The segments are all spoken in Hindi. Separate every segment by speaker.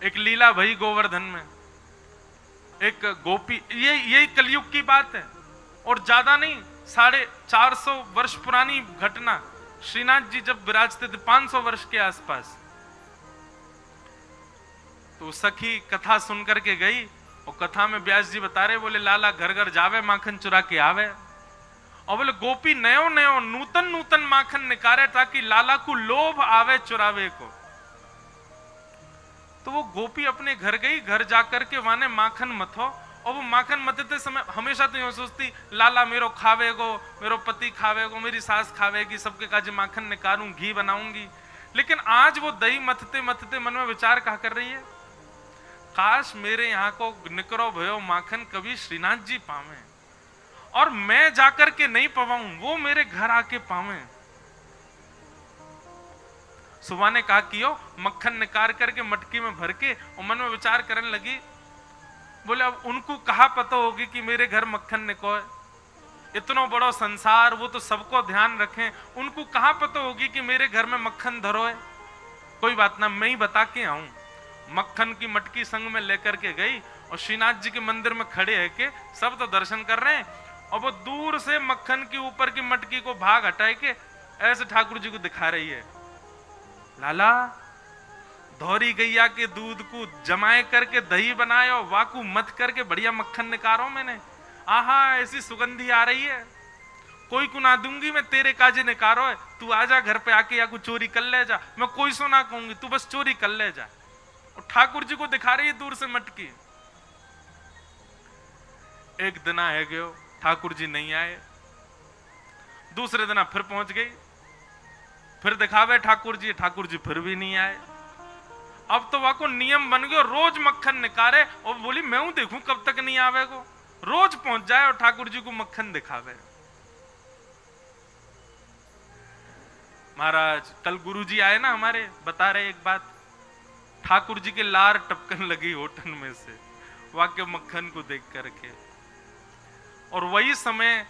Speaker 1: एक लीला भई गोवर्धन में, एक गोपी, ये कलयुग की बात है और ज्यादा नहीं, 450 वर्ष पुरानी घटना। श्रीनाथ जी जब विराजते थे 500 वर्ष के आसपास, तो सखी कथा सुन करके गई और कथा में व्यास जी बता रहे, बोले लाला घर घर जावे माखन चुरा के आवे, और बोले गोपी नयो नयो नूतन नूतन माखन निकारे ताकि लाला को लोभ आवे चुरावे को। तो वो गोपी अपने घर गई, घर जाकर के वहां माखन मथो, और वो माखन मथते समय हमेशा तो यूं सोचती लाला मेरो खावेगो, मेरो पति खावेगो, मेरी सास खावेगी, सबके काजे माखन निकालूं, घी बनाऊंगी। लेकिन आज वो दही मथते मथते मन में विचार कहा कर रही है, काश मेरे यहाँ को निकरो भयो माखन कभी श्रीनाथ जी पावे, और मैं जाकर के नहीं पवाऊं, वो मेरे घर आके पावे। सुबह ने कहा कियो, मक्खन निकाल करके मटकी में भर के, और मन में विचार करने लगी, बोले अब उनको कहा पता होगी कि मेरे घर मक्खन निकोए, इतना बड़ा संसार, वो तो सबको ध्यान रखें, उनको कहा पता होगी कि मेरे घर में मक्खन धरो है। कोई बात ना, मैं ही बता के आऊं। मक्खन की मटकी संग में लेकर के गई और श्रीनाथ जी के मंदिर में खड़े है के सब तो दर्शन कर रहे हैं, और वो दूर से मक्खन के ऊपर की मटकी को भाग हटाए के ऐसे ठाकुर जी को दिखा रही है, लाला धौरी गैया के दूध को जमाए करके दही बनाए और वाकू मत करके बढ़िया मक्खन निकारो मैंने, आहा ऐसी सुगंधी आ रही है, कोई को ना दूंगी मैं, तेरे काजे निकारो है, तू आजा घर पे आके या कुछ चोरी कर ले जा, मैं कोई सो ना कहूंगी, तू बस चोरी कर ले जा। और ठाकुर जी को दिखा रही है दूर से मटकी। एक दिन है गयो, ठाकुर जी नहीं आए, दूसरे दिन फिर पहुंच गई, फिर दिखावे ठाकुर जी फिर भी नहीं आए। अब तो वह को नियम बन गया, रोज मक्खन निकारे, और बोली मैं हूं देखूं कब तक नहीं आवे को, रोज पहुंच जाए और ठाकुर जी को मक्खन दिखावे। महाराज कल गुरु जी आए ना हमारे, बता रहे एक बात, ठाकुर जी के लार टपकन लगी होठन में से वाक्य मक्खन को देख करके। और वही समय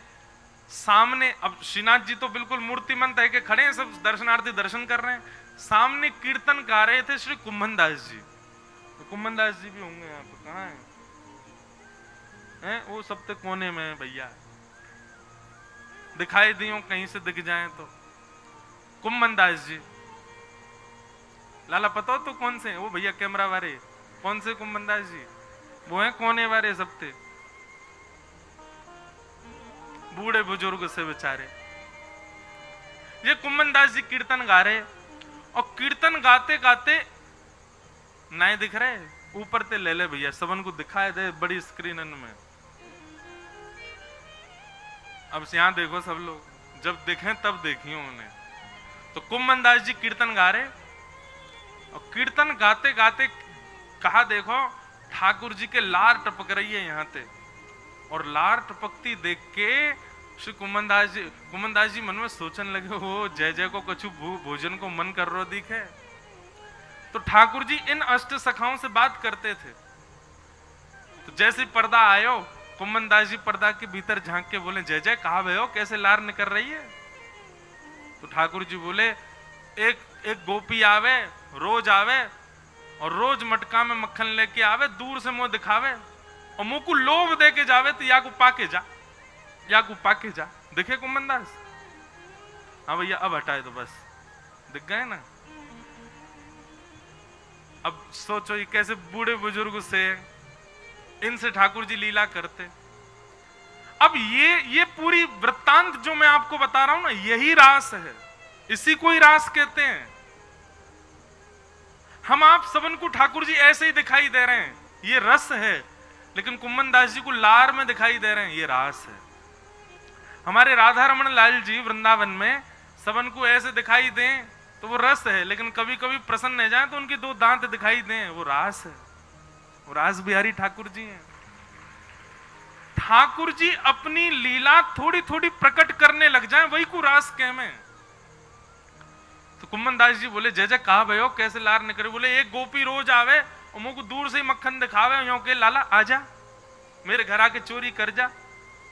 Speaker 1: सामने, अब श्रीनाथ जी तो बिल्कुल मूर्तिमंत है कि खड़े हैं, सब दर्शनार्थी दर्शन कर रहे हैं, सामने कीर्तन गा रहे थे श्री कुम्भन दास जी। तो कुम्भन दास जी भी होंगे यहाँ पे, कहाँ हैं? वो सब तो कोने में भैया, दिखाई दियो कहीं से दिख जाए तो। कुम्भन दास जी, लाला पता हो तो कौन से? वो भैया कैमरा वाले, कौन से कुम्भन दास जी? वो हैं कोने वाले सबते, बूढ़े बुजुर्ग से बेचारे। ये कुम्भन दास जी कीर्तन गा रहे, और कीर्तन गाते गाते नहीं दिख रहे, ऊपर ते ले ले भैया, सबन को दिखाए दे बड़ी स्क्रीन में। अब यहां देखो सब लोग, जब देखें तब देखिए उन्हें। तो कुम्भन दास जी कीर्तन गा रहे, और कीर्तन गाते गाते कहा देखो ठाकुर जी के लार टपक रही है यहाँ पे, और लार टपकती देख के श्री कुम्भन दास जी मन में सोचने लगे, हो जय जय को कछु भोजन को मन कर रो दिखे। तो ठाकुर जी इन अष्ट सखाओं से बात करते थे। तो जैसे पर्दा आयो, कुम्भन दास जी पर्दा के भीतर झांक के बोले, जय जय कहा भयो, कैसे लार निकल रही है? तो ठाकुर जी बोले, एक गोपी आवे, रोज आवे, और रोज मटका में मक्खन लेके आवे, दूर से मुंह दिखावे, और मुंह को लोभ दे के जावे, तो या को पाके जा, या को पाके जा। दिखे कुम्भन दास? हाँ भैया अब हटाए तो बस दिख गए ना। अब सोचो ये कैसे बूढ़े बुजुर्ग से इनसे ठाकुर जी लीला करते। अब ये पूरी वृत्तांत जो मैं आपको बता रहा हूं ना, यही रास है, इसी को ही रास कहते हैं। हम आप सबन को ठाकुर जी ऐसे ही दिखाई दे रहे हैं, ये रस है, लेकिन कुम्भन दास जी को लार में दिखाई दे रहे हैं, ये रास है। हमारे राधा रमन लाल जी वृंदावन में सबन को ऐसे दिखाई दें तो वो रस है, लेकिन कभी कभी प्रसन्न हो जाए तो उनके दो दांत दिखाई दें, वो रास है, वो रास बिहारी ठाकुर जी हैं। ठाकुर जी अपनी लीला थोड़ी थोड़ी प्रकट करने लग जाएं, वही को रास कह में। तो कुम्भन दास जी बोले, जय जय कहा भयो, कैसे लार निकले? बोले, एक गोपी रोज आवे और मुझको दूर से ही मक्खन दिखावे, यो के लाला आजा मेरे घर आके चोरी कर जा,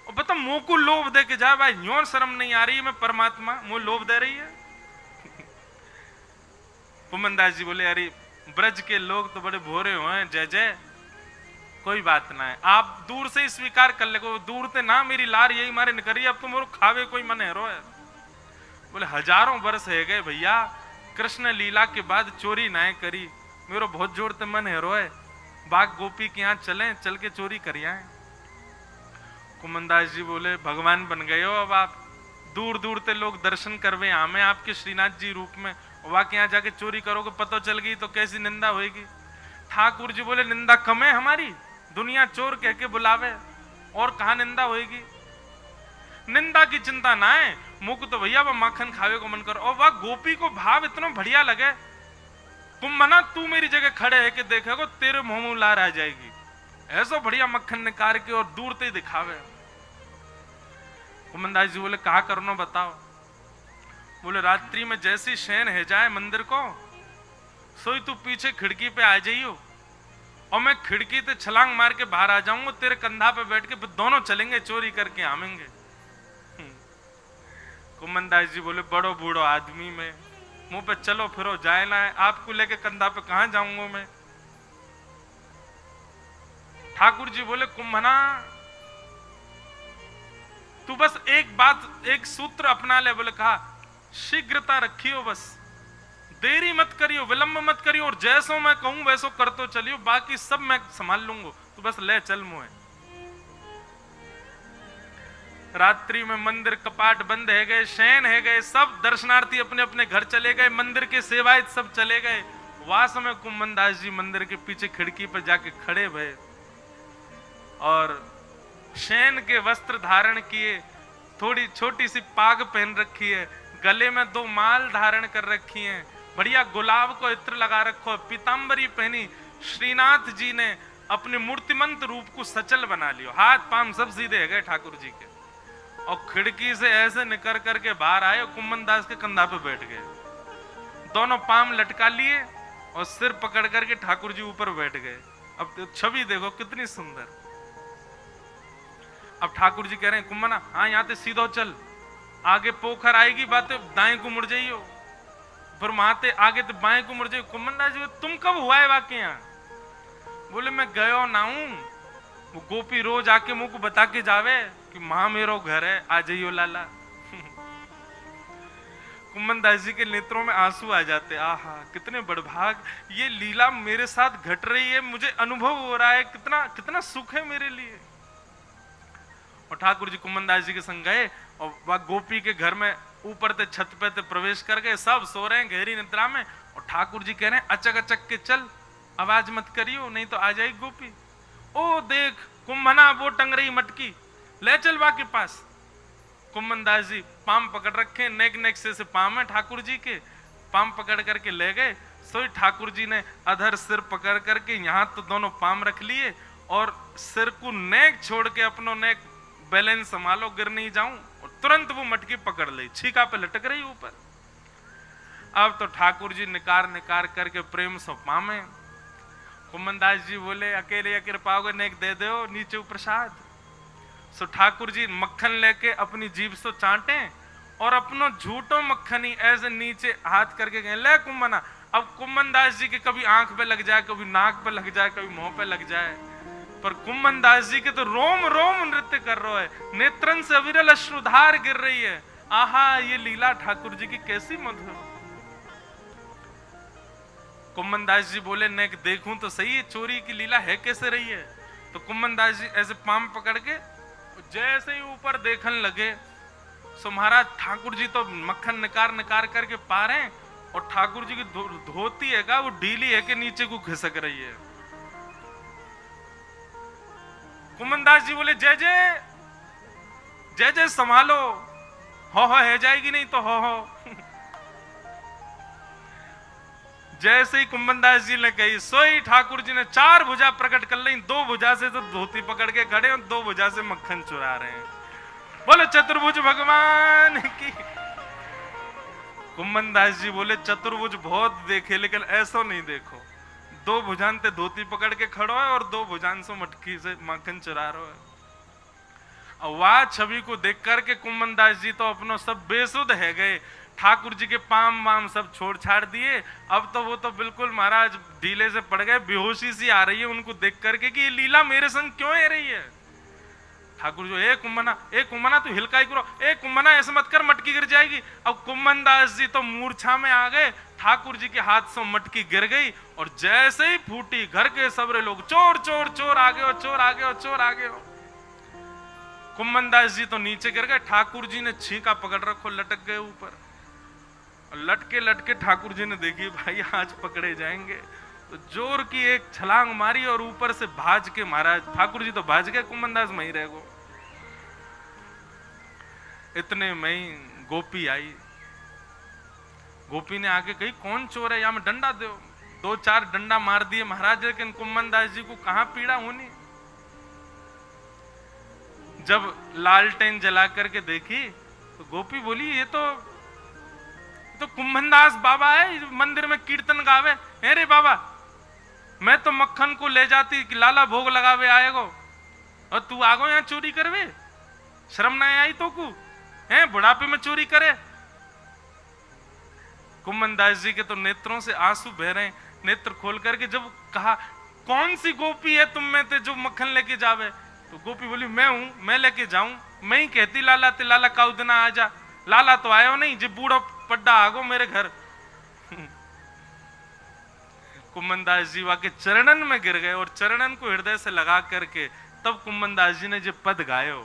Speaker 1: और बता मुंह को लोभ दे के जा। भाई यो शर्म नहीं आ रही है, मैं परमात्मा मुंह लोभ दे रही है। कुम्भन दास जी बोले, अरे ब्रज के लोग तो बड़े भोरे हुए, जय जय, कोई बात ना है, आप दूर से ही स्वीकार कर ले, दूर से ना मेरी लार यही मारे निकरी, अब तुम खावे कोई मन है रो है। बोले हजारों वर्ष है गए भैया, कृष्ण लीला के बाद चोरी ना करी, मेरा बहुत जोर ते मन है रोए, बाग गोपी के यहाँ चले, चल के चोरी करिया है। कुमनदास जी बोले भगवान बन गए हो अब आप, दूर दूर से लोग दर्शन करवे हमें आपके श्रीनाथ जी रूप में, वहां के यहाँ जाके चोरी करोगे, पता चल गई तो कैसी निंदा होगी। ठाकुर जी बोले निंदा कम है हमारी, दुनिया चोर कह के बुलावे, और कहा निंदा होगी। निंदा की चिंता ना है, मुख तो भैया वह माखन खावे को मन करो। और वह गोपी को भाव इतना बढ़िया लगे, कुंभना तू मेरी जगह खड़े है कि देखेगो तेरे मुंह में लार आ जाएगी, ऐसा बढ़िया मक्खन निकाल के और दूर से दिखावे। कुमनदास जी बोले कहा करना बताओ। बोले रात्रि में जैसी शयन है जाए मंदिर को, सोई तू पीछे खिड़की पे आ जाइयो, और मैं खिड़की से छलांग मार के बाहर आ जाऊंगा, तेरे कंधा पे बैठ के फिर दोनों चलेंगे चोरी करके आवेंगे। कुमनदास जी बोले बड़ो बूढ़ो आदमी में मुंह पे चलो फिरो जाए ना है, आपको लेके कंधा पे कहां जाऊंगा मैं। ठाकुर जी बोले कुंभना तू बस एक बात, एक सूत्र अपना ले। बोले कहा शीघ्रता रखियो, बस देरी मत करियो, विलंब मत करियो, और जैसो मैं कहूं वैसो कर तो चलियो, बाकी सब मैं संभाल लूंगा, तू बस ले चल मुझे। रात्रि में मंदिर कपाट बंद है गए, शयन है गए, सब दर्शनार्थी अपने अपने घर चले गए, मंदिर के सेवायत सब चले गए। वास में कुंभनदास जी मंदिर के पीछे खिड़की पर जाके खड़े भये और शयन के वस्त्र धारण किए, थोड़ी छोटी सी पाग पहन रखी है, गले में 2 माल धारण कर रखी हैं, बढ़िया गुलाब को इत्र लगा रखो, पीतांबरी पहनी। श्रीनाथ जी ने अपने मूर्तिमंत रूप को सचल बना लियो, हाथ पांव सब सीधे गए ठाकुर जी के, और खिड़की से ऐसे निकल करके बाहर आए, कुंभनदास के कंधा पे बैठ गए, दोनों पांव लटका लिए और सिर पकड़ करके ठाकुर जी ऊपर बैठ गए। अब तो छवि देखो कितनी सुंदर। अब ठाकुर जी कह रहे हैं कुंभना हाँ यहाँ से सीधो चल, आगे पोखर आएगी बातें दाएं को मुड़ जाइयो, फिर वहां आगे तो बाएं को मुड़ जाइयो। कुंभनदास जी तुम कब हुआ है वाकई यहाँ? बोले मैं गयो ना हूं, वो गोपी रोज आके मुंह को बता के जावे कि मां मेरो घर है, आ जाइयो लाला। कुंभनदास जी के नेत्रों में आंसू आ जाते, आहा कितने बड़भाग, ये लीला मेरे साथ घट रही है, मुझे अनुभव हो रहा है, कितना कितना सुख है मेरे लिए। और ठाकुर जी कुंभनदास जी के संग गए और वह गोपी के घर में ऊपर से छत पे ते प्रवेश कर गए, सब सो रहे हैं गहरी निद्रा में, और ठाकुर जी कह रहे हैं अचक अचक के चल, आवाज मत करियो नहीं तो आ जाएगी गोपी। ओ देख कुंभना वो टंग रही मटकी, ले चल बा के पास। कुंभनदास जी पाम पकड़ रखे, नेक नेक से पाम है ठाकुर जी के, पाम पकड़ करके ले गए। सोई ठाकुर जी ने अधर सिर पकड़ करके यहाँ तो दोनों पाम रख लिए और सिर को नेक छोड़ के अपनो नेक बैलेंस संभालो गिर नहीं जाऊं, और तुरंत वो मटकी पकड़ ली, छीका पे लटक रही ऊपर। अब तो ठाकुर जी निकार निकार करके प्रेम से पामे। कुंभनदास जी बोले अकेले कृपाओगे नेक दे दो नीचे प्रसाद। सो ठाकुर जी मक्खन लेके अपनी जीभ से चाटे और अपनो झूठो मक्खन ही ऐसे नीचे हाथ करके गए, ले कुंभना। अब कुंभनदास जी के कभी आंख पे लग जाए, कभी नाक पे लग जाए, कभी मुंह पे लग जाए, पर कुंभनदास जी के तो रोम रोम नृत्य कर रहा है, नेत्रन से अविरल अश्रुधार गिर रही है। आहा ये लीला ठाकुर जी की कैसी मधुर। कुंभनदास जी बोले नेक देखूं तो सही है चोरी की लीला है कैसे रही है। तो कुंभनदास जी ऐसे पाम पकड़ के जैसे ही ऊपर देखने लगे, सो महाराज ठाकुर जी तो मक्खन निकार निकार करके पा रहे हैं, और ठाकुर जी की धोती है का वो ढीली है कि नीचे को खिसक रही है। कुंभनदास जी बोले जय जय जय जय संभालो, हो है जाएगी नहीं तो हो। जैसे ही कुंभनदास जी ने कही सोई ठाकुर जी ने 4 भुजा प्रकट कर ली, 2 भुजा से तो धोती पकड़ के खड़े और 2 भुजा से मक्खन चुरा रहे हैं। बोले चतुर्भुज भगवान की। कुंभनदास जी बोले चतुर्भुज बहुत देखे लेकिन ऐसा नहीं देखो, 2 भुजान ते धोती पकड़ के खड़ो है और 2 भुजान से मटकी से मक्खन चुरा रहे है। और वह छवि को देख करके कुंभनदास जी तो अपनो सब बेसुध है गए। ठाकुर जी के पाम वाम सब छोड़ छाड़ दिए। अब तो वो तो बिल्कुल महाराज ढीले से पड़ गए, बेहोशी सी आ रही है उनको देख करके कि ये लीला मेरे संग क्यों हो रही है। ठाकुर जो ए कुम्भना तू हिलकाई करो, ए कुम्भना ऐसे मत कर, मटकी गिर जाएगी। अब कुम्भन दास जी तो मूर्छा में आ गए, ठाकुर जी के हाथ से मटकी गिर गई और जैसे ही फूटी घर के सबरे लोग चोर चोर चोर आ गए हो, चोर आ गए हो, चोर आ गए हो। कुम्भन दास जी तो नीचे गिर गए, ठाकुर जी ने छींका पकड़ रखो, लटक गए ऊपर। लटके लटके ठाकुर जी ने देखी भाई आज पकड़े जाएंगे, तो जोर की एक छलांग मारी और ऊपर से भाज के महाराज ठाकुर जी तो भाज गए, कुम्भन दास वहीं रह गो। इतने में ही गोपी आई। गोपी ने आके कही कौन चोर है, या में डंडा दो। 2-4 डंडा मार दिए महाराज, लेकिन कुम्भन दास जी को कहां पीड़ा होनी। जब लालटेन जला करके देखी तो गोपी बोली ये तो कुम्भन दास बाबा है, मंदिर में कीर्तन गावे। अरे बाबा मैं तो मक्खन को ले जाती कि लाला भोग लगावे आएगो, और तू आगो यहाँ चोरी करवे, शर्म ना आई तो को है, बुढ़ापे में चोरी करे। कुम्भन दास जी के तो नेत्रों से आंसू बह रहे हैं। नेत्र खोल करके जब कहा कौन सी गोपी है तुम में ते जो मक्खन लेके जावे, तो गोपी बोली मैं हूं, मैं लेके जाऊं। मैं ही कहती लाला ते लाला काउ दिन आ जा, लाला तो आयो नहीं, जो बूढ़ा पड्डा आगो मेरे घर। कुम्भन दास जी के चरणन में गिर गए और चरणन को हृदय से लगा करके तब कुम्भन दास जी ने जो पद गायो,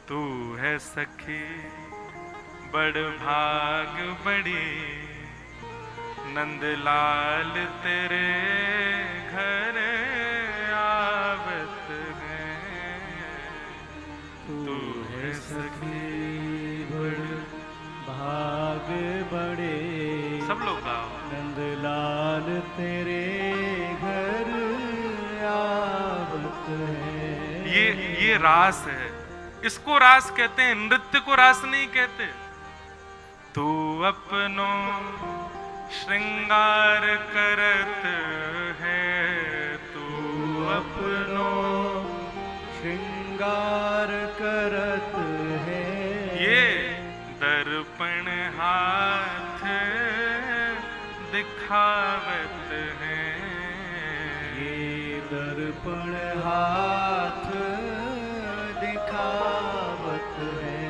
Speaker 1: तू है सखी बड़ भाग बड़ी, नंदलाल तेरे घर आवत है।
Speaker 2: तू है सखी बड़ भाग बड़े,
Speaker 1: सब लोग गाओ,
Speaker 2: नंदलाल तेरे घर आवत है।
Speaker 1: ये रास है, इसको रास कहते हैं, नृत्य को रास नहीं कहते। तू अपनो श्रृंगार करत है, तू
Speaker 2: अपनो श्रृंगार करत है।
Speaker 1: ये दर्पण हाथ दिखावत है,
Speaker 2: ये दर्पण हाथ दिखावत है।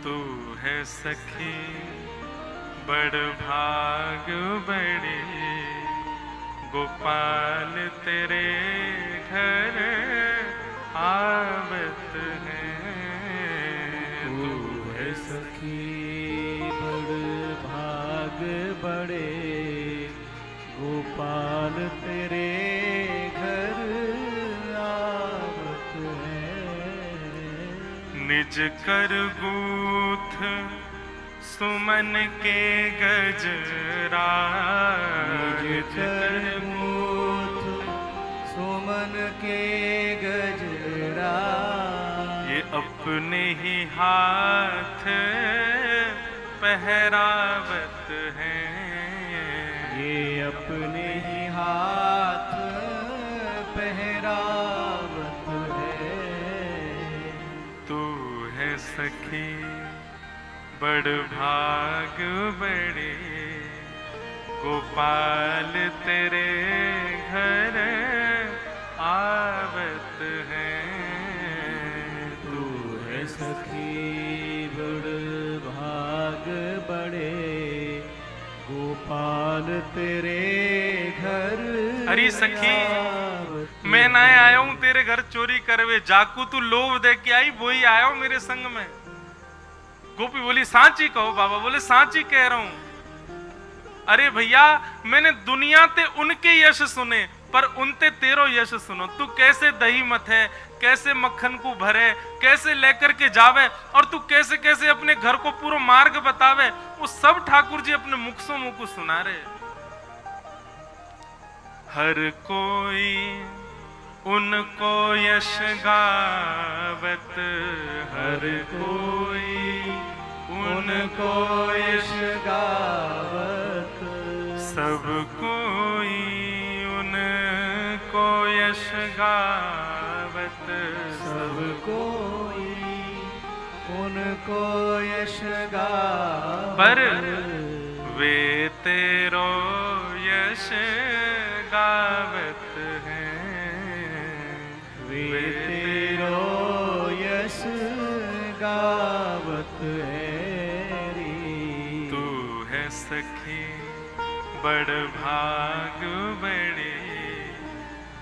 Speaker 1: तू है सखी बड़ भाग बड़ी, गोपाल तेरे घर आवत है।
Speaker 2: तू है सखी बड़ भाग बड़े, गोपाल तेरे घर आवत है।
Speaker 1: निज कर गूथ सुमन के गजरा,
Speaker 2: निज कर गूथ सुमन के गजरा।
Speaker 1: ये अपने ही हाथ पहरावत है,
Speaker 2: ये अपने ही हाथ पहरावत है।
Speaker 1: तू है सखी बड़ भाग बड़े, गोपाल तेरे घर आवत है।
Speaker 2: तू है सखी बड़ भाग बड़े, गोपाल तेरे घर।
Speaker 1: अरे सखी मैं ना आया हूं तेरे घर चोरी करवे, जाकू तू लोभ दे के आई वही आया हूं मेरे संग में। गोपी बोली सांची कहो बाबा, बोले सांची कह रहा हूं। अरे भैया मैंने दुनिया ते उनके यश सुने पर उनते तेरो यश सुनो। तू कैसे दही मत है, कैसे मक्खन को भरे, कैसे लेकर के जावे, और तू कैसे कैसे अपने घर को पूरा मार्ग बतावे, वो सब ठाकुर जी अपने मुख से मुख को सुना रहे। हर कोई उनको यश गावत, हर कोई उनको यश गावत, सब कोई उनको यश गावत,
Speaker 2: सब कोई उनको यश गावत
Speaker 1: पर वे तेरो यश गावत हैं,
Speaker 2: वे तेरो यश गावत है री।
Speaker 1: तू है सखी बड़ भाग बड़े,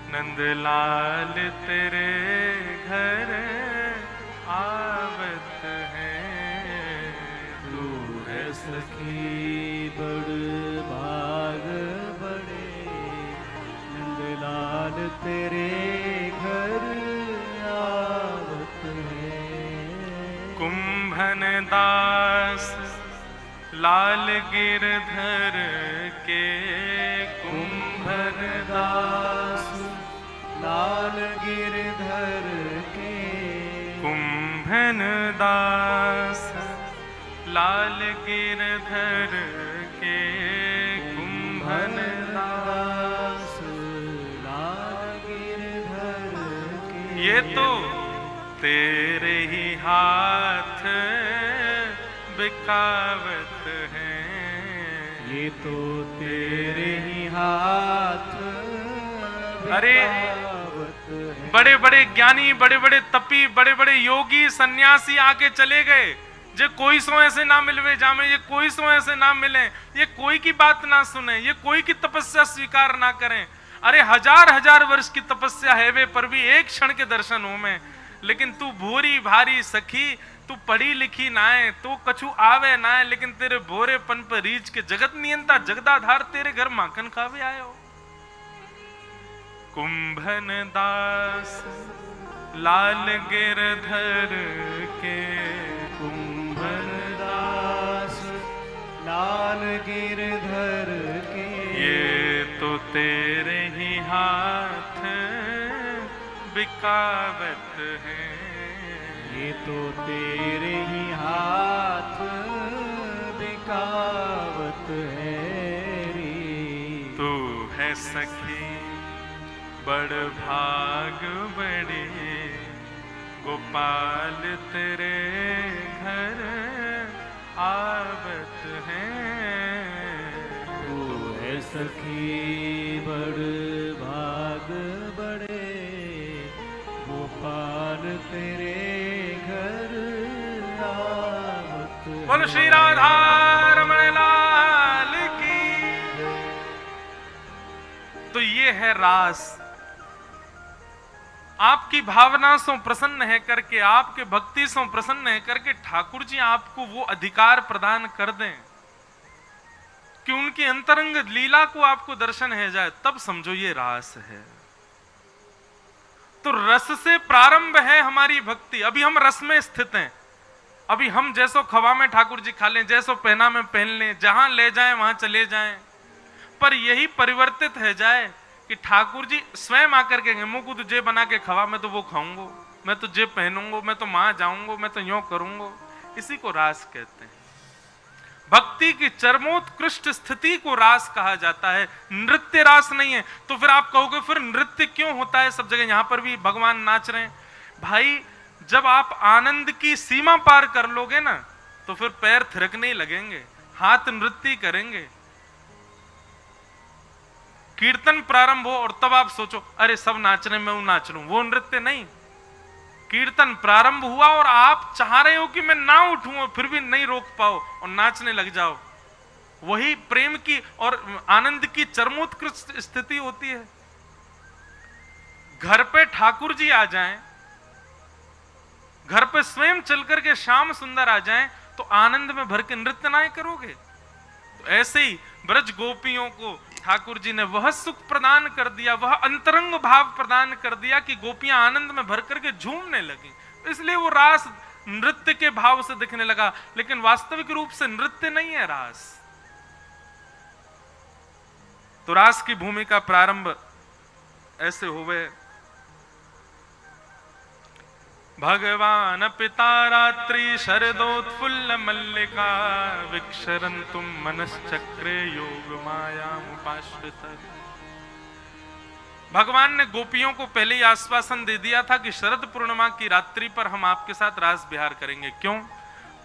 Speaker 1: नंदलाल तेरे घर आवत हैं।
Speaker 2: तू है सखी बड़ भाग बड़े, नंदलाल तेरे घर आवत है।
Speaker 1: कुंभन दास लाल गिरधर के,
Speaker 2: कुंभन दास लाल गिरधर के,
Speaker 1: कुंभन दास लाल गिरधर के, कुंभन
Speaker 2: दास लाल गिरधर के।
Speaker 1: ये तो तेरे ही हाथ बिकावत हैं,
Speaker 2: ये तो तेरे ही हाथ
Speaker 1: अरे
Speaker 2: बिकावत है।
Speaker 1: बड़े बड़े ज्ञानी, बड़े बड़े तपी, बड़े बड़े योगी सन्यासी आके चले गए। जे कोई सो ऐसे ना मिलवे जामे, ये कोई सो ऐसे ना मिले, ये कोई की बात ना सुने, ये कोई की तपस्या स्वीकार ना करें। अरे हजार हजार वर्ष की तपस्या है वे, पर भी एक क्षण के दर्शन हो में। लेकिन तू भूरी भारी सखी, तू पढ़ी लिखी ना है, तू कछु आवे ना है, लेकिन तेरे भोरेपन पर रीच के जगत नियंता जगदाधार तेरे घर माखन खावे आयो। कुंभन दास लाल गिरधर के,
Speaker 2: कुंभन दास लाल गिरधर के।
Speaker 1: ये तो तेरे ही हाथ बिकावत है,
Speaker 2: ये तो तेरे ही हाथ बिकावत है री।
Speaker 1: तू है सखी बड़ भाग बड़े, गोपाल तेरे घर आवत हैं।
Speaker 2: तू है सखी बड़ भाग बड़े, गोपाल तेरे घर आवत है।
Speaker 1: बोलो श्री राधा रमण लाल की। तो ये है रास। आपकी भावना से प्रसन्न है करके, आपके भक्ति से प्रसन्न है करके ठाकुर जी आपको वो अधिकार प्रदान कर दें कि उनकी अंतरंग लीला को आपको दर्शन है जाए, तब समझो ये रास है। तो रस से प्रारंभ है हमारी भक्ति। अभी हम रस में स्थित हैं। अभी हम जैसो खवा में ठाकुर जी खा लें, जैसो पहना में पहन लें, जहां ले जाएं वहां चले जाएं, पर यही परिवर्तित है जाए कि ठाकुर जी स्वयं आकर के मुंह तो जे बना के खवा, मैं तो वो खाऊंगा, मैं तो जे पहनूंगा, मैं तो वहां जाऊंगा, मैं तो यूं करूंगा। इसी को रास कहते हैं। भक्ति की चरमोत्कृष्ट स्थिति को रास कहा जाता है। नृत्य रास नहीं है। तो फिर आप कहोगे फिर नृत्य क्यों होता है सब जगह? यहां पर भी भगवान नाच रहे हैं। भाई जब आप आनंद की सीमा पार कर लोगे ना, तो फिर पैर थिरकने ही लगेंगे, हाथ नृत्य करेंगे। कीर्तन प्रारंभ हो और तब आप सोचो अरे सब नाच रहे, मैं वो नाच लूं, वो नृत्य नहीं। कीर्तन प्रारंभ हुआ और आप चाह रहे हो कि मैं ना उठूं और फिर भी नहीं रोक पाओ और नाचने लग जाओ, वही प्रेम की और आनंद की चरमोत्कृष्ट स्थिति होती है। घर पे ठाकुर जी आ जाएं, घर पे स्वयं चल करके श्याम सुंदर आ जाएं, तो आनंद में भर के नृत्य ना करोगे? तो ऐसे ही ब्रज गोपियों को ठाकुर जी ने वह सुख प्रदान कर दिया, वह अंतरंग भाव प्रदान कर दिया कि गोपियां आनंद में भर करके झूमने लगी। इसलिए वो रास नृत्य के भाव से दिखने लगा, लेकिन वास्तविक रूप से नृत्य नहीं है रास। तो रास की भूमिका प्रारंभ ऐसे हुए। भगवान पिता रात्रि शरदोत्फुल्ल मल्लिका, विक्षरन्तुम मनश्चक्रे योग मायामुपाश्रित। भगवान ने गोपियों को पहले ही आश्वासन दे दिया था कि शरद पूर्णिमा की रात्रि पर हम आपके साथ रास विहार करेंगे। क्यों?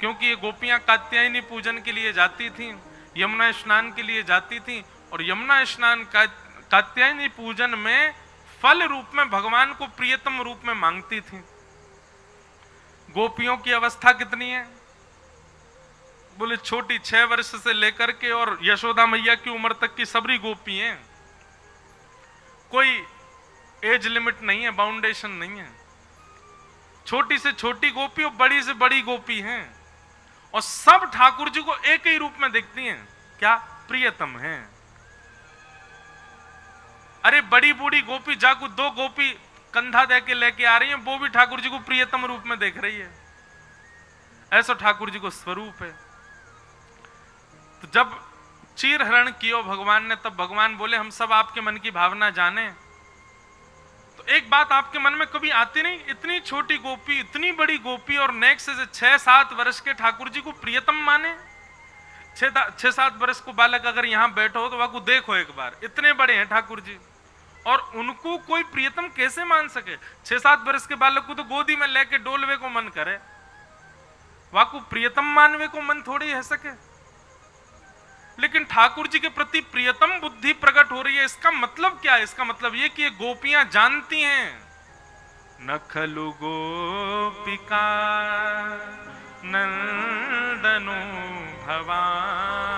Speaker 1: क्योंकि ये गोपियां कात्यायनी पूजन के लिए जाती थीं, यमुना स्नान के लिए जाती थीं, और यमुना स्नान कात्यायनी पूजन में फल रूप में भगवान को प्रियतम रूप में मांगती थीं। गोपियों की अवस्था कितनी है? बोले छोटी 6 वर्ष से लेकर के और यशोदा मैया की उम्र तक की सबरी गोपी हैं। कोई एज लिमिट नहीं है, बाउंडेशन नहीं है। छोटी से छोटी गोपी और बड़ी से बड़ी गोपी हैं, और सब ठाकुर जी को एक ही रूप में देखती हैं। क्या? प्रियतम हैं। अरे बड़ी बूढ़ी गोपी जाकू 2 गोपी कंधा दे के लेके आ रही हैं, वो भी ठाकुर जी को प्रियतम रूप में देख रही है। ऐसा ठाकुर जी को स्वरूप है। तो जब चीर हरण कियो भगवान ने, तब भगवान बोले हम सब आपके मन की भावना जाने। तो एक बात आपके मन में कभी आती नहीं, इतनी छोटी गोपी, इतनी बड़ी गोपी, और नेक्स्ट से 6-7 वर्ष के ठाकुर जी को प्रियतम माने। 6-7 वर्ष को बालक अगर यहां बैठो तो वह देखो एक बार, इतने बड़े हैं ठाकुर जी, और उनको कोई प्रियतम कैसे मान सके? 6-7 वर्ष के बालक को तो गोदी में लेके डोलवे को मन करे, वाकु प्रियतम मानवे को मन थोड़ी है सके। लेकिन ठाकुर जी के प्रति प्रियतम बुद्धि प्रकट हो रही है। इसका मतलब क्या है? इसका मतलब ये कि ये गोपियां जानती हैं, न खलु गोपिका नंदनो भवान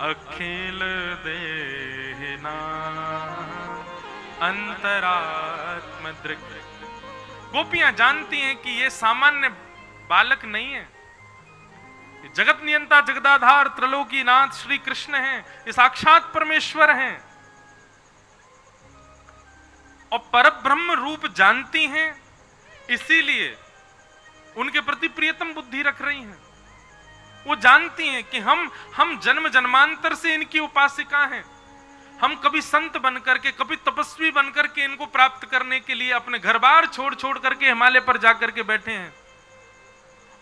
Speaker 1: अखिल देना अंतरात्म दृक्। गोपियां जानती हैं कि ये सामान्य बालक नहीं है, जगत नियंता जगदाधार त्रिलोकी नाथ श्री कृष्ण हैं, ये साक्षात परमेश्वर हैं, और परब्रह्म रूप जानती हैं, इसीलिए उनके प्रति प्रियतम बुद्धि रख रही हैं। वो जानती हैं कि हम जन्म जन्मांतर से इनकी उपासिका हैं। हम कभी संत बनकर के, कभी तपस्वी बनकर के इनको प्राप्त करने के लिए अपने घर बार छोड़ छोड़ करके हिमालय पर जाकर के बैठे हैं,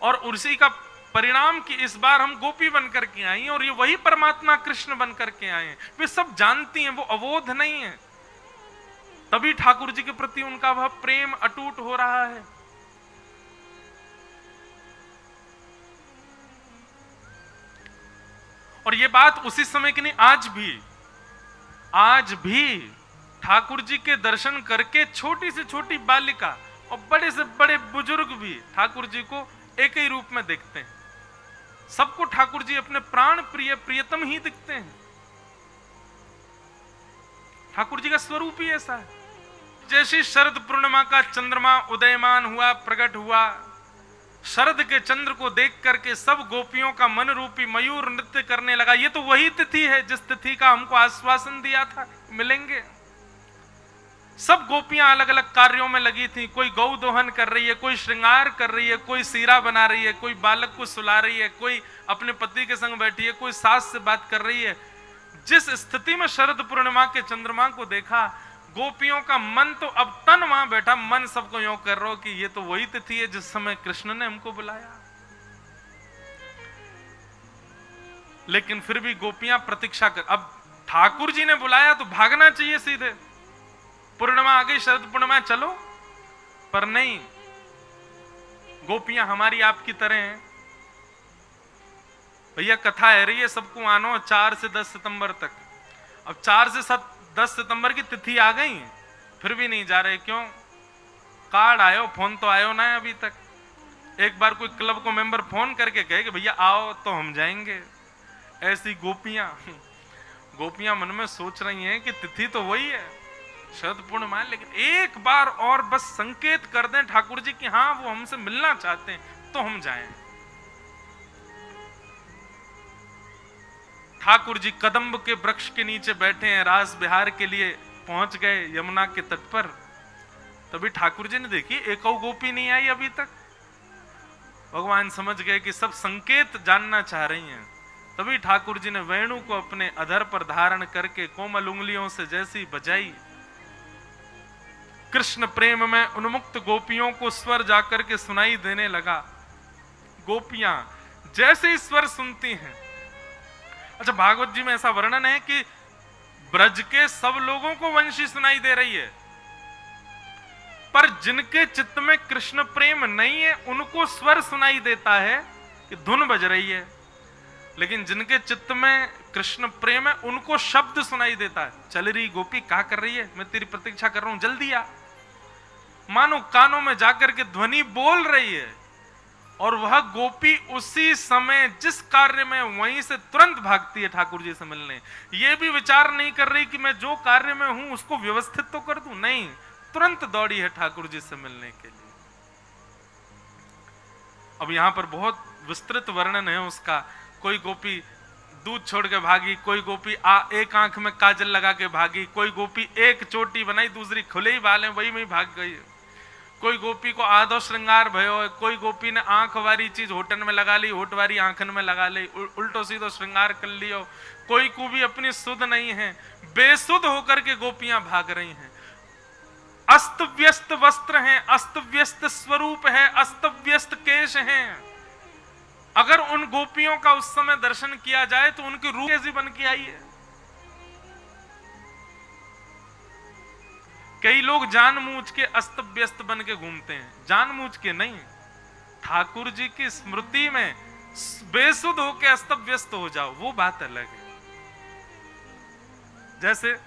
Speaker 1: और उसी का परिणाम कि इस बार हम गोपी बनकर के आई और ये वही परमात्मा कृष्ण बनकर के आए। वे सब जानती हैं, वो अवोध नहीं है। तभी ठाकुर जी के प्रति उनका वह प्रेम अटूट हो रहा है। और ये बात उसी समय की नहीं, आज भी ठाकुर जी के दर्शन करके छोटी से छोटी बालिका और बड़े से बड़े बुजुर्ग भी ठाकुर जी को एक ही रूप में देखते हैं। सबको ठाकुर जी अपने प्राण प्रिय प्रियतम ही दिखते हैं। ठाकुर जी का स्वरूप ही ऐसा है। जैसी शरद पूर्णिमा का चंद्रमा उदयमान हुआ, प्रकट हुआ, शरद के चंद्र को देख करके सब गोपियों का मन रूपी मयूर नृत्य करने लगा। ये तो वही तिथि है जिस तिथि का हमको आश्वासन दिया था मिलेंगे। सब गोपियां अलग अलग कार्यों में लगी थी। कोई गौ दोहन कर रही है, कोई श्रृंगार कर रही है, कोई सीरा बना रही है, कोई बालक को सुला रही है, कोई अपने पति के संग बैठी है, कोई सास से बात कर रही है। जिस स्थिति में शरद पूर्णिमा के चंद्रमा को देखा, गोपियों का मन तो अब तन वहां बैठा, मन सबको यूं कर रहा हो कि ये तो वही तिथि है जिस समय कृष्ण ने हमको बुलाया। लेकिन फिर भी गोपियां प्रतीक्षा कर, अब ठाकुर जी ने बुलाया तो भागना चाहिए सीधे, पूर्णिमा आ गई, शरद पूर्णिमा चलो, पर नहीं। गोपियां हमारी आपकी तरह हैं। भैया कथा है रही है, सबको आनो 4 से 10 सितंबर तक। अब 4 से 10 सितंबर की तिथि आ गई, फिर भी नहीं जा रहे। क्यों? कार्ड आयो, फोन तो आयो ना है अभी तक। एक बार कोई क्लब को मेंबर फोन करके कहे कि भैया आओ तो हम जाएंगे। ऐसी गोपियां मन में सोच रही हैं कि तिथि तो वही है, शरद पूर्णिमा, लेकिन एक बार और बस संकेत कर दें ठाकुर जी कि हाँ वो हमसे मिलना चाहते हैं तो हम जाएं। ठाकुर जी कदम्ब के वृक्ष के नीचे बैठे हैं, रास बिहार के लिए पहुंच गए यमुना के तट पर। तभी ठाकुर जी ने देखी एक गोपी नहीं आई अभी तक। भगवान समझ गए कि सब संकेत जानना चाह रही हैं। तभी ठाकुर जी ने वेणु को अपने अधर पर धारण करके कोमल उंगलियों से जैसी बजाई, कृष्ण प्रेम में उन्मुक्त गोपियों को स्वर जाकर के सुनाई देने लगा। गोपियां जैसे ही स्वर सुनती हैं, अच्छा भागवत जी में ऐसा वर्णन है कि ब्रज के सब लोगों को वंशी सुनाई दे रही है, पर जिनके चित्त में कृष्ण प्रेम नहीं है उनको स्वर सुनाई देता है कि धुन बज रही है, लेकिन जिनके चित्त में कृष्ण प्रेम है उनको शब्द सुनाई देता है। चल रही गोपी क्या कर रही है, मैं तेरी प्रतीक्षा कर रहा हूं, जल्दी आ। मानो कानों में जाकर के ध्वनि बोल रही है, और वह गोपी उसी समय जिस कार्य में वहीं से तुरंत भागती है ठाकुर जी से मिलने। यह भी विचार नहीं कर रही कि मैं जो कार्य में हूं उसको व्यवस्थित तो कर दूं, नहीं, तुरंत दौड़ी है ठाकुर जी से मिलने के लिए। अब यहां पर बहुत विस्तृत वर्णन है उसका। कोई गोपी दूध छोड़ के भागी, कोई गोपी एक आंख में काजल लगा के भागी, कोई गोपी एक चोटी बनाई दूसरी खुले ही बाल हैं वही में भाग गई, कोई गोपी को आधो श्रृंगार भयो, कोई गोपी ने आंख वाली चीज होठन में लगा ली, होठ वाली आंखन में लगा ली, उल्टो सीधो श्रृंगार कर लियो। कोई को भी अपनी सुध नहीं है, बेसुध होकर के गोपियां भाग रही हैं। अस्त व्यस्त वस्त्र हैं, अस्त व्यस्त स्वरूप है, अस्त व्यस्त केश हैं। अगर उन गोपियों का उस समय दर्शन किया जाए तो उनकी रूह कैसी बन के आई है। कई लोग जानबूझ के अस्त व्यस्त बन के घूमते हैं, जानबूझ के नहीं, ठाकुर जी की स्मृति में बेसुध होके अस्त व्यस्त हो जाओ, वो बात अलग है। जैसे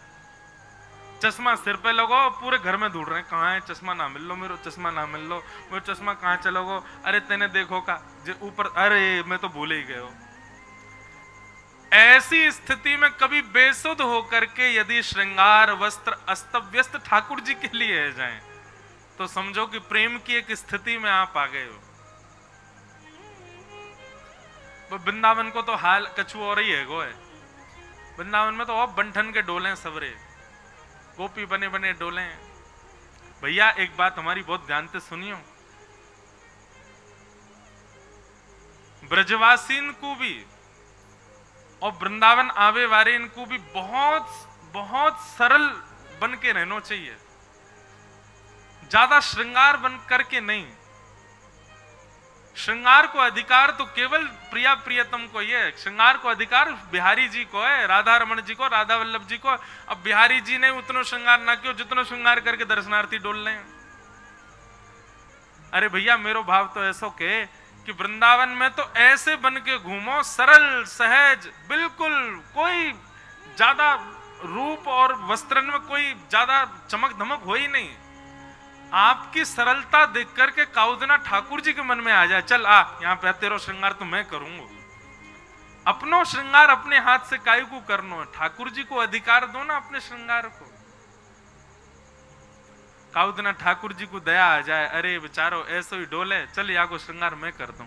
Speaker 1: चश्मा सिर पे लगाओ, पूरे घर में ढूंढ रहे हैं कहाँ है चश्मा, ना मिल लो मेरे चश्मा, ना मिल लो मेरे चश्मा, कहाँ चलोगो, अरे तेने देखो का जो ऊपर, अरे मैं तो भूल ही गए हो। ऐसी स्थिति में कभी बेसुध होकर के यदि श्रृंगार वस्त्र अस्त व्यस्त ठाकुर जी के लिए है जाएं, तो समझो कि प्रेम की एक स्थिति में आप आ गए हो। वृंदावन को तो हाल कछु और ही है गो है, वृंदावन में तो और बंठन के डोले सबरे, गोपी बने बने डोले। भैया एक बात हमारी बहुत ध्यान से सुनियो, ब्रजवासीन को भी और वृंदावन आवे वाले इनको भी बहुत बहुत सरल बन के रहना चाहिए, ज्यादा श्रृंगार बन करके नहीं। श्रृंगार को अधिकार तो केवल प्रिया प्रियतम को ही है, श्रृंगार को अधिकार बिहारी जी को है, राधा रमन जी को, राधा वल्लभ जी को। अब बिहारी जी ने उतना श्रृंगार ना क्यों जितना श्रृंगार करके दर्शनार्थी डोल रहे हैं। अरे भैया मेरो भाव तो ऐसा के कि वृंदावन में तो ऐसे बन के घूमो, सरल सहज, बिल्कुल कोई ज्यादा रूप और वस्त्रन में कोई ज्यादा चमक धमक हो ही नहीं। आपकी सरलता देख करके काउदना ठाकुर जी के मन में आ जाए, चल आ यहाँ पे तेरा श्रृंगार तो मैं करूंगा। अपनो श्रृंगार अपने हाथ से कायू को करनो है, ठाकुर जी को अधिकार दो ना अपने श्रृंगार को। काउदना ठाकुर जी को दया आ जाए, अरे बेचारो ऐसो ही डोले, चल या को श्रृंगार मैं कर दूं।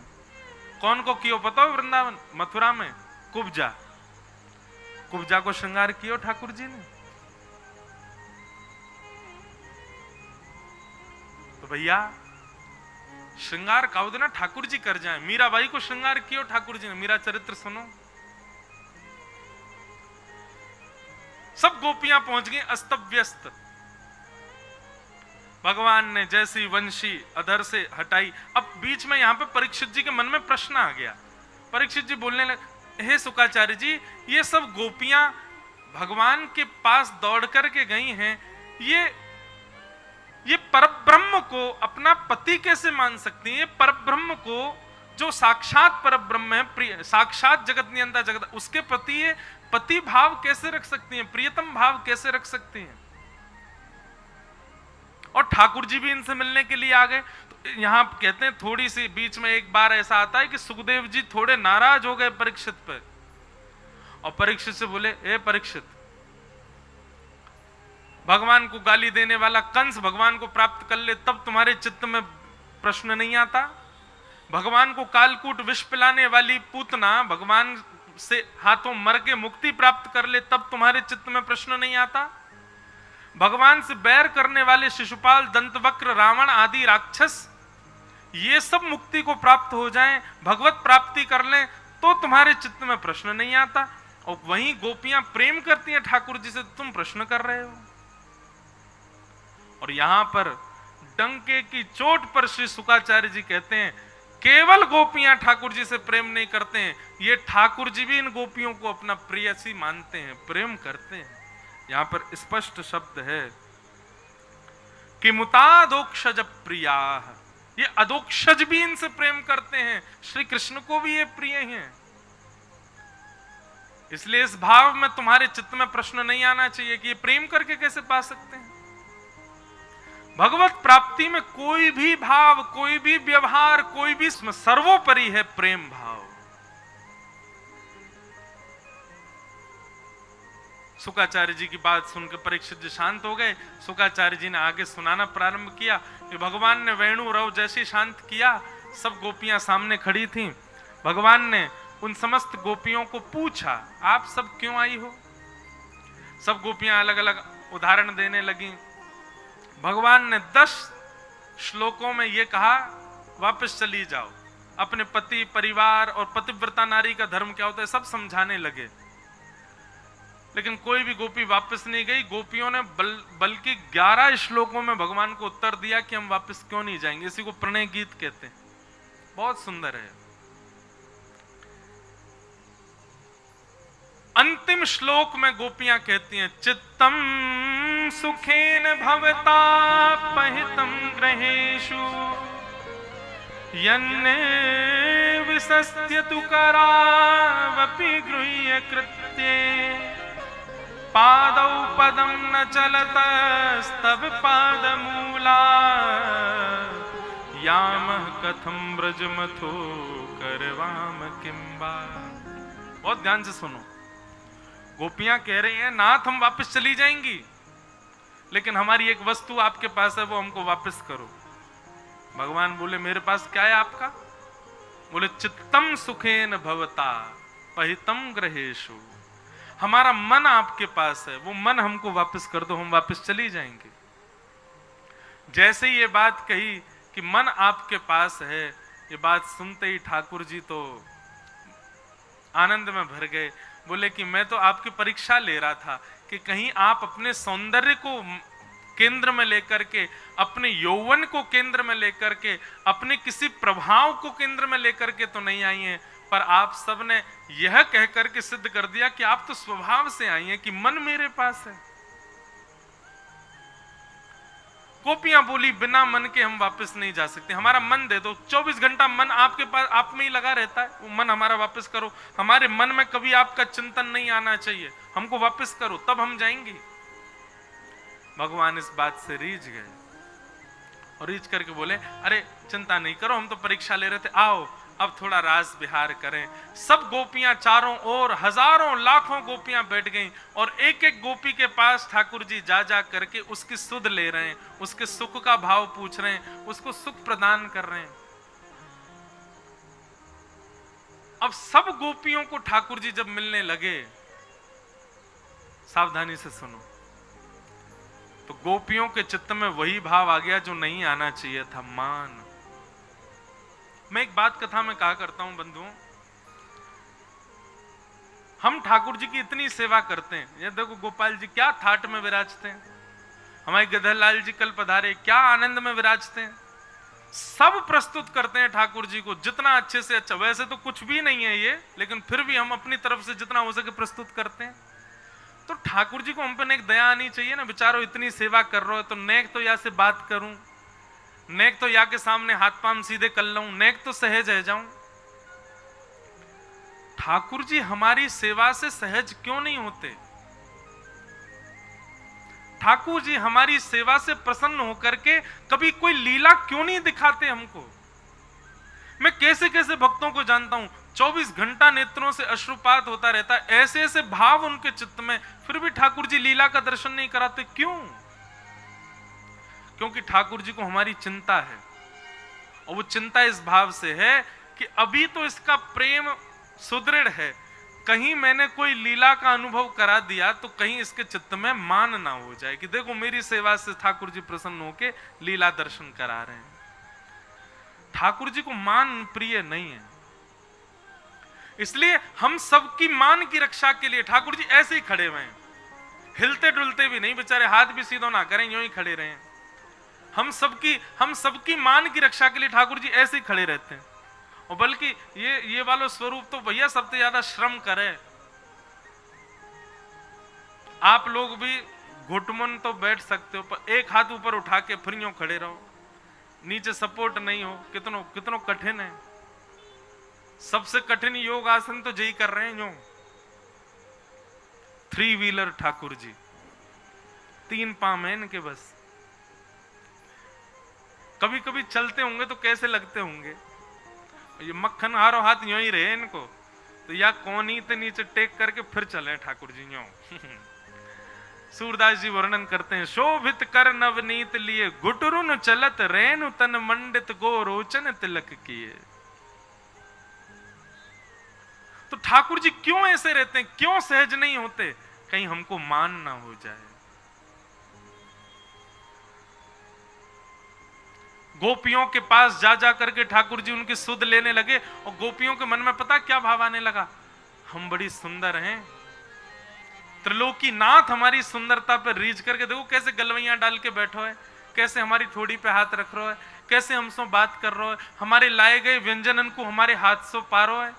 Speaker 1: कौन को कियो पता हो वृंदावन मथुरा में? कुब्जा, कुब्जा को श्रृंगार कियो ठाकुर जी ने। तो भैया श्रृंगार काउदना ठाकुर जी कर जाए। मीराबाई को श्रृंगार कियो ठाकुर जी ने, मीरा चरित्र सुनो। सब गोपियां पहुंच गई अस्त व्यस्त। भगवान ने जैसी वंशी अधर से हटाई। अब बीच में यहां पे परीक्षित जी के मन में प्रश्न आ गया। परीक्षित जी बोलने लगे, हे सुकाचार्य जी, ये सब गोपियां भगवान के पास दौड़ करके गई हैं, ये परब्रह्म को अपना पति कैसे मान सकती हैं? ये परब्रह्म को जो साक्षात परब्रह्म है, साक्षात जगत नियंता जगत, उसके प्रति ये पति भाव कैसे रख सकती हैं, प्रियतम भाव कैसे रख सकती हैं? और ठाकुर जी भी इनसे मिलने के लिए आ गए। तो यहां कहते हैं थोड़ी सी बीच में एक बार ऐसा आता है कि सुखदेव जी थोड़े नाराज हो गए परीक्षित पर, और परीक्षित से बोले, ए परीक्षित, भगवान को गाली देने वाला कंस भगवान को प्राप्त कर ले तब तुम्हारे चित्त में प्रश्न नहीं आता? भगवान को कालकूट विष पिलाने वाली पूतना भगवान से हाथों मर के मुक्ति प्राप्त कर ले तब तुम्हारे चित्त में प्रश्न नहीं आता? भगवान से बैर करने वाले शिशुपाल, दंतवक्र, रावण आदि राक्षस, ये सब मुक्ति को प्राप्त हो जाएं, भगवत प्राप्ति कर लें तो तुम्हारे चित्त में प्रश्न नहीं आता। और वहीं गोपियां प्रेम करती हैं ठाकुर जी से, तुम प्रश्न कर रहे हो। और यहां पर डंके की चोट पर श्री शुकाचार्य जी कहते हैं, केवल गोपियां ठाकुर जी से प्रेम नहीं करते हैं, ये ठाकुर जी भी इन गोपियों को अपना प्रेयसी मानते हैं, प्रेम करते हैं। यहां पर स्पष्ट शब्द है कि मुतादोक्षज प्रिया, ये अदोक्षज भी इनसे प्रेम करते हैं, श्री कृष्ण को भी ये प्रिय हैं। इसलिए इस भाव में तुम्हारे चित्त में प्रश्न नहीं आना चाहिए कि ये प्रेम करके कैसे पा सकते हैं। भगवत प्राप्ति में कोई भी भाव, कोई भी व्यवहार, कोई भी सर्वोपरि है प्रेम भाव। शुकाचार्य जी की बात सुनकर परीक्षित जी शांत हो गए। शुकाचार्य जी ने आगे सुनाना प्रारंभ किया कि भगवान ने वेणु रव जैसे शांत किया, सब गोपियां सामने खड़ी थीं। भगवान ने उन समस्त गोपियों को पूछा, आप सब क्यों आई हो? सब गोपियां अलग अलग उदाहरण देने लगी। भगवान ने 10 श्लोकों में यह कहा, वापस चली जाओ, अपने पति, परिवार और पतिव्रता नारी का धर्म क्या होता है सब समझाने लगे। लेकिन कोई भी गोपी वापस नहीं गई। गोपियों ने बल्कि 11 श्लोकों में भगवान को उत्तर दिया कि हम वापस क्यों नहीं जाएंगे। इसी को प्रणय गीत कहते हैं, बहुत सुंदर है। अंतिम श्लोक में गोपियां कहती हैं, चित्तम सुखेन भवता पहितम ग्रहेषु यन्ने विसस्त्यतु करावपि गृह्य कृत्ये पादौ पदं न चलतस्तव पादमूला यामः कथं व्रजमथो करवाम किंबा। बहुत ध्यान से सुनो। गोपियां कह रही हैं, नाथ हम वापस चली जाएंगी, लेकिन हमारी एक वस्तु आपके पास है, वो हमको वापस करो। भगवान बोले, मेरे पास क्या है आपका? बोले, चित्तम सुखेन भवता पहितम ग्रहेषु, हमारा मन आपके पास है, वो मन हमको वापस कर दो, हम वापस चली जाएंगे। जैसे ये बात कही कि मन आपके पास है, ये बात सुनते ही ठाकुर जी तो आनंद में भर गए। बोले कि मैं तो आपकी परीक्षा ले रहा था कि कहीं आप अपने सौंदर्य को केंद्र में लेकर के, अपने यौवन को केंद्र में लेकर के, अपने किसी प्रभाव को केंद्र में लेकर के तो नहीं आई हैं, पर आप सब ने यह कहकर के सिद्ध कर दिया कि आप तो स्वभाव से आई हैं कि मन मेरे पास है। गोपियां बोली, बिना मन के हम वापस नहीं जा सकते, हमारा मन दे दो। 24 घंटा मन आपके पास, आप में ही लगा रहता है, वो मन हमारा वापस करो। हमारे मन में कभी आपका चिंतन नहीं आना चाहिए, हमको वापस करो, तब हम जाएंगे। भगवान इस बात से रीझ गए और रीझ करके बोले, अरे चिंता नहीं करो, हम तो परीक्षा ले रहे थे, आओ अब थोड़ा रास विहार करें। सब गोपियां चारों ओर, हजारों लाखों गोपियां बैठ गईं और एक एक गोपी के पास ठाकुर जी जा जा करके उसकी सुध ले रहे हैं, उसके सुख का भाव पूछ रहे हैं, उसको सुख प्रदान कर रहे हैं। अब सब गोपियों को ठाकुर जी जब मिलने लगे, सावधानी से सुनो, तो गोपियों के चित्त में वही भाव आ गया जो नहीं आना चाहिए था, मान। मैं एक बात कथा में कहा करता हूं बंधुओं, हम ठाकुर जी की इतनी सेवा करते हैं। ये देखो गोपाल जी क्या थाट में विराजते हैं, हमारे गधरलाल जी कल पधारे, क्या आनंद में विराजते हैं। सब प्रस्तुत करते हैं ठाकुर जी को जितना अच्छे से अच्छा। वैसे तो कुछ भी नहीं है ये, लेकिन फिर भी हम अपनी तरफ से जितना हो सके प्रस्तुत करते हैं। तो ठाकुर जी को हम पे एक दया आनी चाहिए ना, बेचारो इतनी सेवा कर रहे हो, तो नेक तो या से बात करूं, नेक तो या के सामने हाथ पांव सीधे कर लूं, नेक तो सहज रह जाऊं। ठाकुर जी हमारी सेवा से सहज क्यों नहीं होते? ठाकुर जी हमारी सेवा से प्रसन्न होकर के कभी कोई लीला क्यों नहीं दिखाते हमको? मैं कैसे कैसे भक्तों को जानता हूं, 24 घंटा नेत्रों से अश्रुपात होता रहता है, ऐसे ऐसे भाव उनके चित्त में, फिर भी ठाकुर जी लीला का दर्शन नहीं कराते। क्यों? क्योंकि ठाकुर जी को हमारी चिंता है, और वो चिंता इस भाव से है कि अभी तो इसका प्रेम सुदृढ़ है, कहीं मैंने कोई लीला का अनुभव करा दिया तो कहीं इसके चित्त में मान ना हो जाए कि देखो मेरी सेवा से ठाकुर जी प्रसन्न होके लीला दर्शन करा रहे हैं। ठाकुर जी को मान प्रिय नहीं है, इसलिए हम सबकी मान की रक्षा के लिए ठाकुर जी ऐसे ही खड़े हुए हैं, हिलते डुलते भी नहीं, बेचारे हाथ भी सीधो ना करें, यूं ही खड़े रहे। हम सबकी मान की रक्षा के लिए ठाकुर जी ऐसे ही खड़े रहते हैं। और बल्कि ये वाला स्वरूप तो भैया सबसे ज्यादा श्रम करे। आप लोग भी घुटमन तो बैठ सकते हो, पर एक हाथ ऊपर उठा के फिर यूं खड़े रहो, नीचे सपोर्ट नहीं हो, कितनो कितनो कठिन है। सबसे कठिन योग आसन तो यही कर रहे हैं जो 3 व्हीलर ठाकुर जी, 3 पांव हैं इनके बस। कभी कभी चलते होंगे तो कैसे लगते होंगे, ये मक्खन हारो हाथ यूं ही रहे इनको, तो या कोनी ते नीचे टेक करके फिर चले ठाकुर जी यूं। सूरदास जी वर्णन करते हैं, शोभित कर नवनीत लिए गुटरुन चलत रेनु तन मंडित गो रोचन तिलक किए। तो ठाकुर जी क्यों ऐसे रहते हैं, क्यों सहज नहीं होते, कहीं हमको मान ना हो जाए। गोपियों के पास जा जा करके ठाकुर जी उनकी सुध लेने लगे, और गोपियों के मन में पता क्या भाव आने लगा, हम बड़ी सुंदर हैं, त्रिलोकी नाथ हमारी सुंदरता पर रीझ करके देखो कैसे गलवैयां डाल के बैठो है, कैसे हमारी ठोड़ी पे हाथ रख रहा है, कैसे हमसे बात कर रहा है, हमारे लाए गए व्यंजन को हमारे हाथ से पारो है।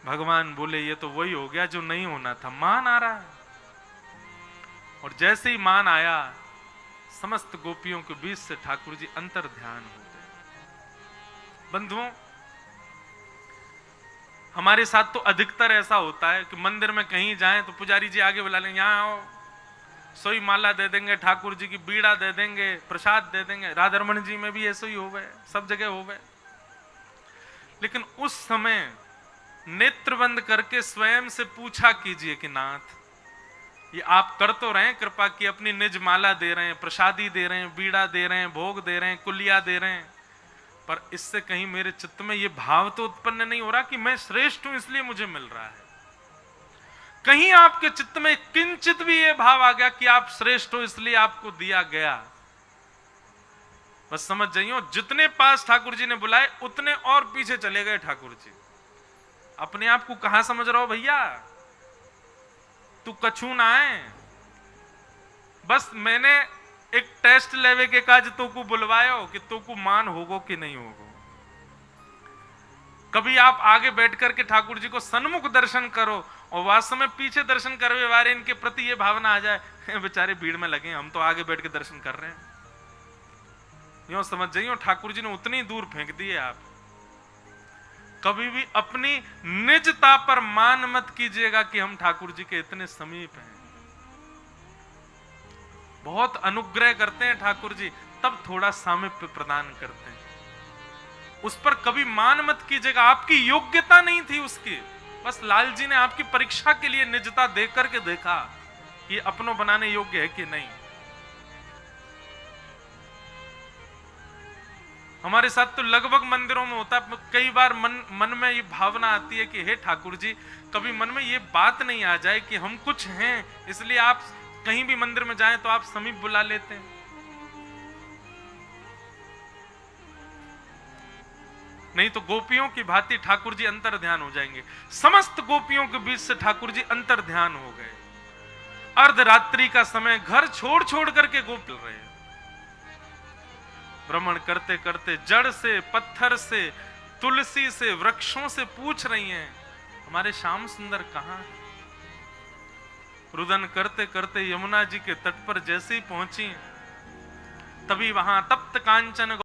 Speaker 1: भगवान बोले ये तो वही हो गया जो नहीं होना था, मान आ रहा है। और जैसे ही मान आया, समस्त गोपियों के बीच से ठाकुर जी अंतर ध्यान हो गए। बंधुओं, हमारे साथ तो अधिकतर ऐसा होता है कि मंदिर में कहीं जाएं तो पुजारी जी आगे बुला लेंगे, यहाँ आओ, सोई माला दे देंगे, ठाकुर जी की बीड़ा दे देंगे, प्रसाद दे देंगे। राधारमण जी में भी ऐसे ही हो गए, सब जगह हो गए। लेकिन उस समय नेत्र बंद करके स्वयं से पूछा कीजिए कि नाथ, ये आप कर तो रहे हैं कृपा की, अपनी निज माला दे रहे हैं, प्रसादी दे रहे हैं, बीड़ा दे रहे हैं, भोग दे रहे हैं, कुलिया दे रहे हैं, पर इससे कहीं मेरे चित्त में ये भाव तो उत्पन्न नहीं हो रहा कि मैं श्रेष्ठ हूं इसलिए मुझे मिल रहा है। कहीं आपके चित्त में किंचित भी ये भाव आ गया कि आप श्रेष्ठ हो इसलिए आपको दिया गया, बस समझ जाइए जितने पास ठाकुर जी ने बुलाए उतने और पीछे चले गए ठाकुर जी। अपने आप को कहां समझ रहा हो भैया, तू कछू ना है, बस मैंने एक टेस्ट लेवे के काज तो को बुलवायो कि तो को मान होगो कि नहीं होगो। कभी आप आगे बैठ करके ठाकुर जी को सन्मुख दर्शन करो और वास्तव में पीछे दर्शन करवे वाले इनके प्रति ये भावना आ जाए, बेचारे भीड़ में लगे, हम तो आगे बैठ के दर्शन कर रहे हैं। यूं समझ जाइए ठाकुर जी ने उतनी दूर फेंक दिए आप। कभी भी अपनी निजता पर मान मत कीजिएगा कि हम ठाकुर जी के इतने समीप हैं। बहुत अनुग्रह करते हैं ठाकुर जी, तब थोड़ा सामीप्य प्रदान करते हैं, उस पर कभी मान मत कीजिएगा। आपकी योग्यता नहीं थी उसकी, बस लाल जी ने आपकी परीक्षा के लिए निजता देख करके देखा कि अपनों बनाने योग्य है कि नहीं। हमारे साथ तो लगभग मंदिरों में होता है, कई बार मन में ये भावना आती है कि हे ठाकुर जी, कभी मन में ये बात नहीं आ जाए कि हम कुछ हैं इसलिए आप कहीं भी मंदिर में जाएं तो आप समीप बुला लेते हैं। नहीं तो गोपियों की भांति ठाकुर जी अंतर ध्यान हो जाएंगे। समस्त गोपियों के बीच से ठाकुर जी अंतर ध्यान हो गए। अर्धरात्रि का समय, घर छोड़ छोड़ करके गोप चल रहे हैं, भ्रमण करते करते जड़ से, पत्थर से, तुलसी से, वृक्षों से पूछ रही हैं हमारे श्याम सुंदर कहां है। रुदन करते करते यमुना जी के तट पर जैसे ही पहुंची, तभी वहां तप्त कांचन